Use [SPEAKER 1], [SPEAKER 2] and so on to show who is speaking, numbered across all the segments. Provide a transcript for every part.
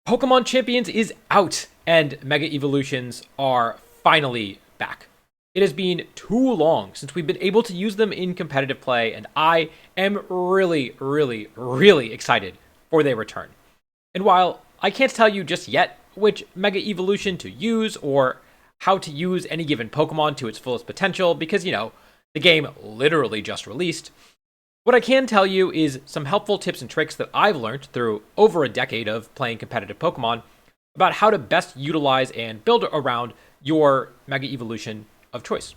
[SPEAKER 1] Pokemon Champions is out, and Mega Evolutions are finally back. It has been too long since we've been able to use them in competitive play, and I am really excited for their return. And while I can't tell you just yet which Mega Evolution to use or how to use any given Pokemon to its fullest potential, because, the game literally just released, what I can tell you is some helpful tips and tricks that I've learned through over a decade of playing competitive Pokemon about how to best utilize and build around your Mega Evolution of choice.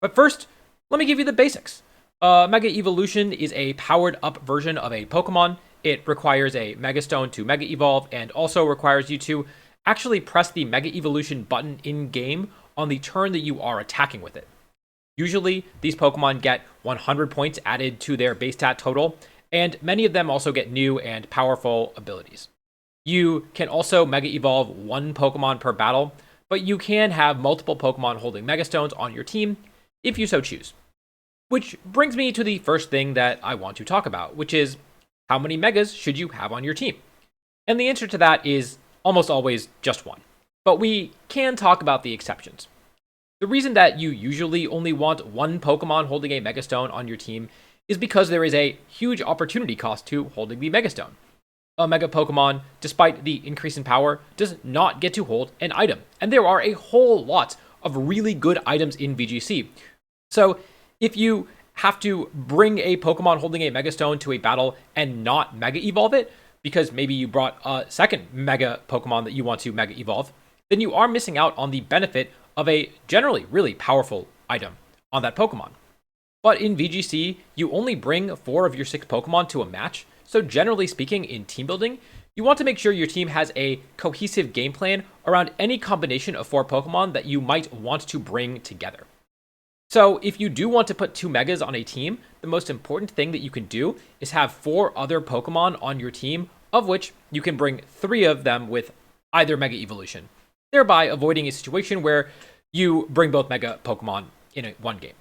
[SPEAKER 1] But first, let me give you the basics. Mega Evolution is a powered up version of a Pokemon. It requires a Mega Stone to Mega Evolve and also requires you to actually press the Mega Evolution button in game on the turn that you are attacking with it. Usually, these Pokemon get 100 points added to their base stat total, and many of them also get new and powerful abilities. You can also Mega Evolve one Pokemon per battle, but you can have multiple Pokemon holding Mega Stones on your team if you so choose. Which brings me to the first thing that I want to talk about, which is how many Megas should you have on your team? And the answer to that is almost always just one. But we can talk about the exceptions. The reason that you usually only want one Pokemon holding a Mega Stone on your team is because there is a huge opportunity cost to holding the Mega Stone. A Mega Pokemon, despite the increase in power, does not get to hold an item, and there are a whole lot of really good items in VGC. So if you have to bring a Pokemon holding a Mega Stone to a battle and not Mega Evolve it, because maybe you brought a second Mega Pokemon that you want to Mega Evolve, then you are missing out on the benefit of a generally really powerful item on that Pokemon. But in VGC, you only bring 4 of your 6 Pokemon to a match, so generally speaking in team building, you want to make sure your team has a cohesive game plan around any combination of 4 Pokemon that you might want to bring together. So if you do want to put 2 Megas on a team, the most important thing that you can do is have 4 other Pokemon on your team, of which you can bring 3 of them with either Mega Evolution, thereby avoiding a situation where you bring both Mega Pokemon in one game.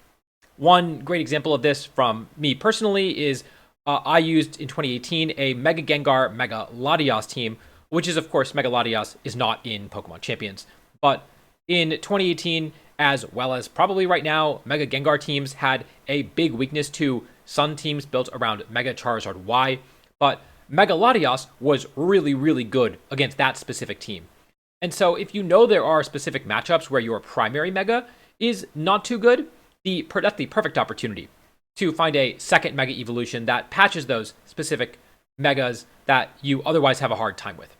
[SPEAKER 1] One great example of this from me personally is I used in 2018 a Mega Gengar, Mega Latias team, which is, of course, Mega Latias is not in Pokemon Champions. But in 2018, as well as probably right now, Mega Gengar teams had a big weakness to Sun teams built around Mega Charizard Y, but Mega Latias was really good against that specific team. And so if you know there are specific matchups where your primary Mega is not too good, that's the perfect opportunity to find a second Mega Evolution that patches those specific Megas that you otherwise have a hard time with.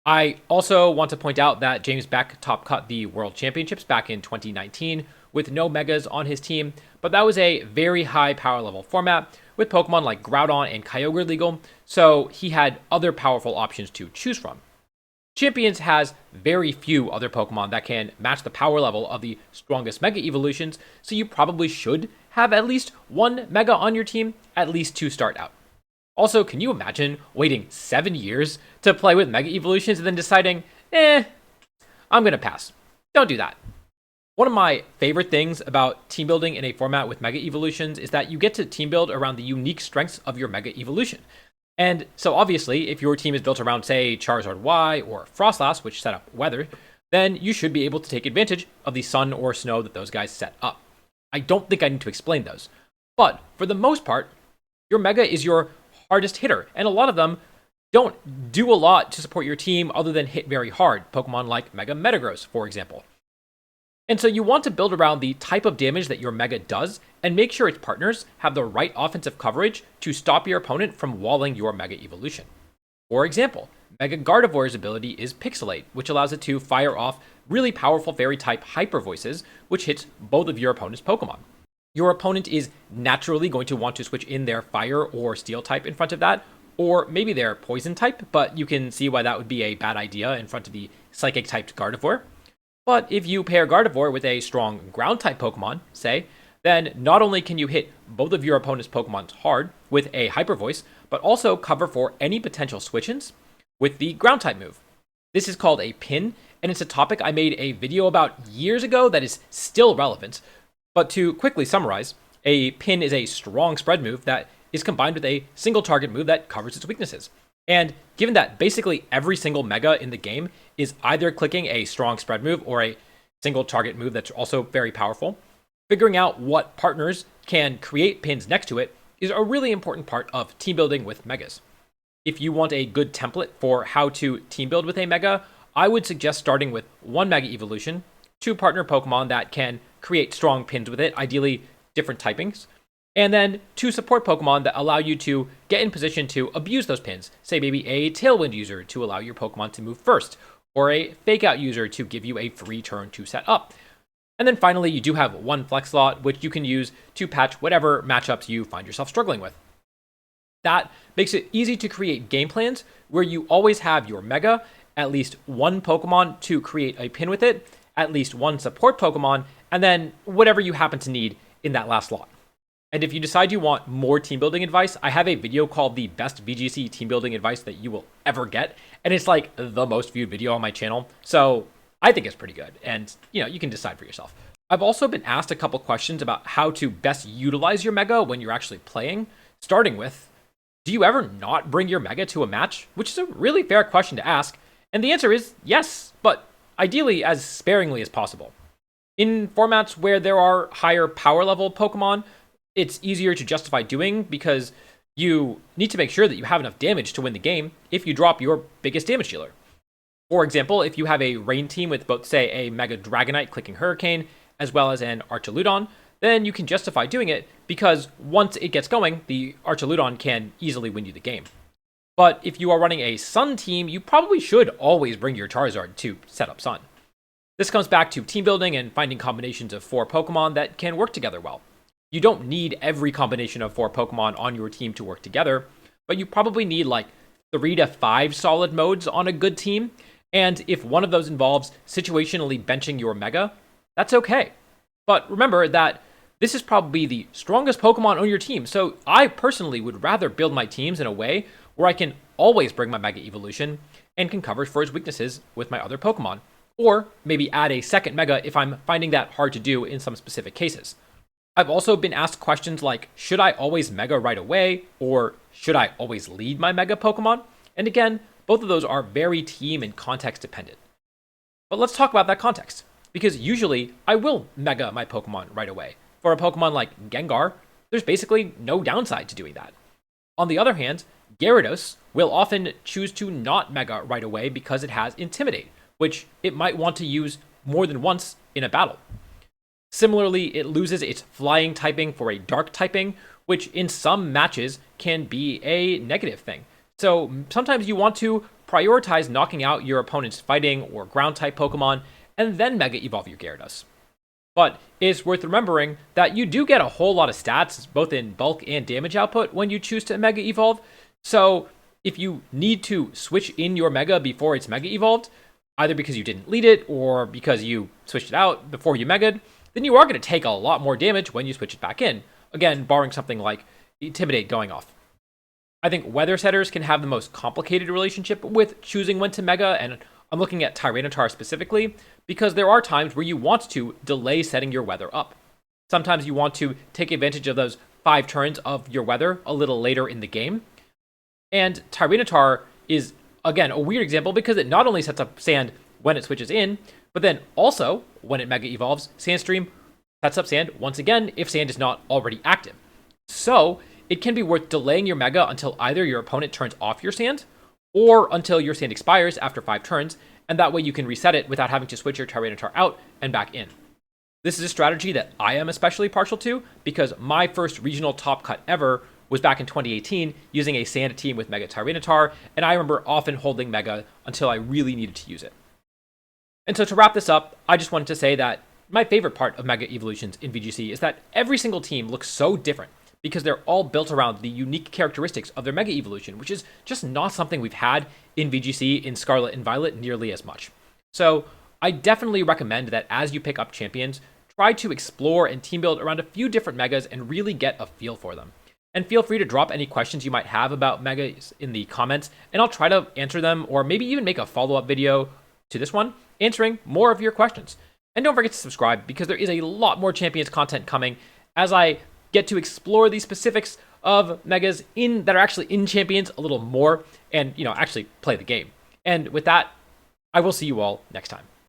[SPEAKER 1] I also want to point out that James Beck top cut the World Championships back in 2019 with no Megas on his team, but that was a very high power level format with Pokemon like Groudon and Kyogre legal, so he had other powerful options to choose from. Champions has very few other Pokemon that can match the power level of the strongest Mega Evolutions, so you probably should have at least one Mega on your team, at least to start out. Also, can you imagine waiting 7 years to play with Mega Evolutions and then deciding, I'm gonna pass. Don't do that. One of my favorite things about team building in a format with Mega Evolutions is that you get to team build around the unique strengths of your Mega Evolution. And so obviously, if your team is built around, say, Charizard Y or Frostlass, which set up weather, then you should be able to take advantage of the sun or snow that those guys set up. I don't think I need to explain those. But for the most part, your Mega is your hardest hitter, and a lot of them don't do a lot to support your team other than hit very hard, Pokemon like Mega Metagross, for example. And so you want to build around the type of damage that your Mega does, and make sure its partners have the right offensive coverage to stop your opponent from walling your Mega Evolution. For example, Mega Gardevoir's ability is Pixelate, which allows it to fire off really powerful Fairy-type Hyper Voices, which hits both of your opponent's Pokemon. Your opponent is naturally going to want to switch in their Fire or Steel type in front of that, or maybe their Poison type, but you can see why that would be a bad idea in front of the Psychic-typed Gardevoir. But if you pair Gardevoir with a strong Ground-type Pokemon, say, then not only can you hit both of your opponent's Pokemon hard with a Hyper Voice, but also cover for any potential switch-ins with the Ground-type move. This is called a pin, and it's a topic I made a video about years ago that is still relevant. But to quickly summarize, a pin is a strong spread move that is combined with a single target move that covers its weaknesses. And given that basically every single mega in the game is either clicking a strong spread move or a single target move that's also very powerful, figuring out what partners can create pins next to it is a really important part of team building with megas. If you want a good template for how to team build with a mega, I would suggest starting with one mega evolution, 2 partner Pokemon that can create strong pins with it, ideally different typings, and then 2 support Pokemon that allow you to get in position to abuse those pins. Say maybe a Tailwind user to allow your Pokemon to move first, or a Fake Out user to give you a free turn to set up. And then finally, you do have 1 flex slot, which you can use to patch whatever matchups you find yourself struggling with. That makes it easy to create game plans where you always have your mega, at least 1 Pokemon to create a pin with it, at least 1 support Pokemon, and then whatever you happen to need in that last slot. And if you decide you want more team building advice, I have a video called the best VGC team building advice that you will ever get. And it's like the most viewed video on my channel. So I think it's pretty good. And you can decide for yourself. I've also been asked a couple questions about how to best utilize your mega when you're actually playing, starting with, do you ever not bring your mega to a match? Which is a really fair question to ask. And the answer is yes, but ideally as sparingly as possible. In formats where there are higher power level Pokemon, it's easier to justify doing because you need to make sure that you have enough damage to win the game if you drop your biggest damage dealer. For example, if you have a Rain team with both, say, a Mega Dragonite clicking Hurricane, as well as an Archaludon, then you can justify doing it because once it gets going, the Archaludon can easily win you the game. But if you are running a Sun team, you probably should always bring your Charizard to set up Sun. This comes back to team building and finding combinations of 4 Pokemon that can work together well. You don't need every combination of 4 Pokemon on your team to work together, but you probably need like 3 to 5 solid modes on a good team, and if one of those involves situationally benching your Mega, that's okay. But remember that this is probably the strongest Pokemon on your team, so I personally would rather build my teams in a way where I can always bring my Mega Evolution and can cover for its weaknesses with my other Pokemon, or maybe add a second Mega if I'm finding that hard to do in some specific cases. I've also been asked questions like, should I always Mega right away? Or should I always lead my Mega Pokemon? And again, both of those are very team and context dependent. But let's talk about that context, because usually I will Mega my Pokemon right away. For a Pokemon like Gengar, there's basically no downside to doing that. On the other hand, Gyarados will often choose to not Mega right away because it has Intimidate, which it might want to use more than once in a battle. Similarly, it loses its flying typing for a dark typing, which in some matches can be a negative thing. So sometimes you want to prioritize knocking out your opponent's fighting or ground type Pokemon and then Mega Evolve your Gyarados. But it's worth remembering that you do get a whole lot of stats, both in bulk and damage output, when you choose to Mega Evolve. So if you need to switch in your Mega before it's Mega Evolved, either because you didn't lead it or because you switched it out before you Mega'd, then you are going to take a lot more damage when you switch it back in. Again, barring something like Intimidate going off. I think weather setters can have the most complicated relationship with choosing when to Mega, and I'm looking at Tyranitar specifically, because there are times where you want to delay setting your weather up. Sometimes you want to take advantage of those 5 turns of your weather a little later in the game. And Tyranitar is, again, a weird example because it not only sets up Sand when it switches in, but then also, when it Mega Evolves, Sandstream sets up Sand once again if Sand is not already active. So, it can be worth delaying your Mega until either your opponent turns off your Sand, or until your Sand expires after 5 turns, and that way you can reset it without having to switch your Tyranitar out and back in. This is a strategy that I am especially partial to, because my first regional top cut ever was back in 2018 using a Sand team with Mega Tyranitar, and I remember often holding Mega until I really needed to use it. And so to wrap this up, I just wanted to say that my favorite part of Mega Evolutions in VGC is that every single team looks so different because they're all built around the unique characteristics of their Mega Evolution, which is just not something we've had in VGC in Scarlet and Violet nearly as much. So I definitely recommend that as you pick up champions, try to explore and team build around a few different Megas and really get a feel for them. And feel free to drop any questions you might have about Megas in the comments, and I'll try to answer them, or maybe even make a follow-up video to this one, answering more of your questions. And don't forget to subscribe because there is a lot more Champions content coming as I get to explore the specifics of megas in that are actually in champions a little more and, actually play the game. And with that, I will see you all next time.